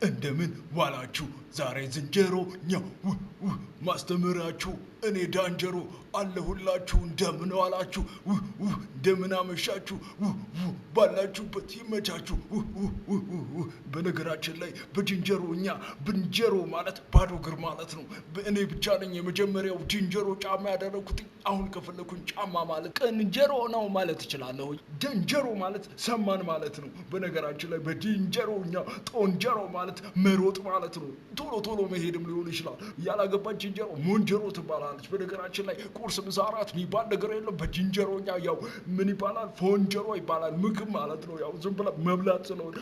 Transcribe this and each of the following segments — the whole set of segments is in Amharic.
እንደምን ዋላችሁ? ዛሬ ዝንጀሮ ማስተምራችሁ እኔ ዳንጀሮ አለሁላችሁ። እንደምን ዋላችሁ? እንደምን አመሻችሁ? ባላችሁበት ይመቻችሁ። በነገራችን ላይ በዝንጀሮኛ ብንጀሮ ማለት ባዶ እግር ማለት ነው። እኔ ብቻ ነኝ የመጀመሪያው ዝንጀሮ ጫማ ያደረኩት። አሁን ከፈለኩኝ ጫማ ማለት ቅንጀሮ ነው ማለት እችላለሁ። ዝንጀሮ ማለት ሰማን ማለት ነው። በነገራችን ላይ በዝንጀሮኛ ጦንጀሮ ማለት መሮጥ ማለት ነው። ቶሎ ቶሎ መሄድም ሊሆን ይችላል። ያላገባች ዝንጀሮ ሞንጀሮ ትባላለች። በነገራችን ላይ ቁርስ፣ ምሳ፣ እራት የሚባል ነገር የለም። በዝንጀሮኛ ያው ምን ይባላል? ፎንጀሮ ይባላል። ምግብ ማለት ነው። ያው ዝም ብለህ መብላት ስለሆነ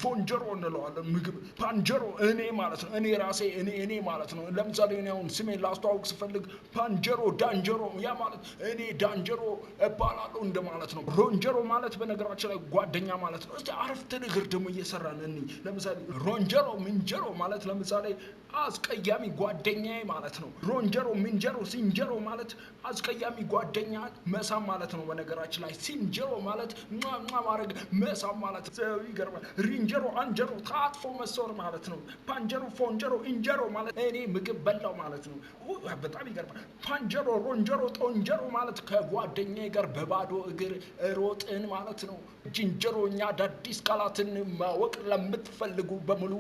ፎንጀሮ እንለዋለን። ምግብ ፓንጀሮ እኔ ማለት ነው። እኔ ራሴ እኔ ማለት ነው። ለምሳሌ እኔ አሁን ስሜን ላስተዋውቅ ስፈልግ ፓንጀሮ ዳንጀሮ፣ ያ ማለት እኔ ዳንጀሮ እባላለሁ እንደማለት ነው። ሮንጀሮ ማለት በነገራችን ላይ ጓደኛ ማለት ነው። እስቲ አረፍተ ነገር ደግሞ እየሰራን ለምሳሌ ሮንጀሮ ምንጀሮ ማለት ለምሳሌ አስቀያሚ ጓደኛዬ ማለት ነው። ሮንጀሮ ምንጀሮ ሲንጀሮ ማለት አስቀያሚ ጓደኛ መሳም ማለት ነው። በነገራችን ላይ ሲንጀሮ ማለት ማድረግ መሳም ማለት ነው። ይገርማል። ሪንጀሮ አንጀሮ ታጥፎ መሰወር ማለት ነው። ፓንጀሮ ፎንጀሮ እንጀሮ ማለት እኔ ምግብ በላው ማለት ነው። በጣም ይገርማል። ፓንጀሮ ሮንጀሮ ጦንጀሮ ማለት ከጓደኛዬ ጋር በባዶ እግር ሮጥን ማለት ነው። ዝንጀሮኛ አዳዲስ ቃላትን ማወቅ ለምትፈልጉ በሙሉ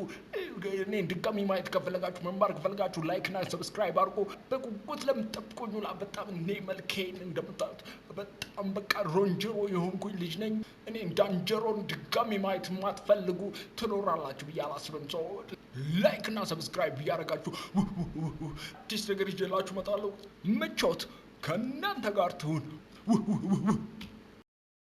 እኔን ድጋሚ ማየት ከፈለጋችሁ መማር ከፈለጋችሁ ላይክ እና ሰብስክራይብ አድርጎ በጉጉት ለምትጠብቁኝ በጣም እኔ መልኬን እንደምታዩት በጣም በቃ ሮንጀሮ የሆንኩኝ ልጅ ነኝ። እኔ ዳንጀሮን ድጋሚ ማየት የማትፈልጉ ትኖራላችሁ ብዬ አላስብም። ሰው ላይክ እና ሰብስክራይብ እያደረጋችሁ አዲስ ነገር ይዤላችሁ እመጣለሁ። ምቾት ከእናንተ ጋር ትሁን።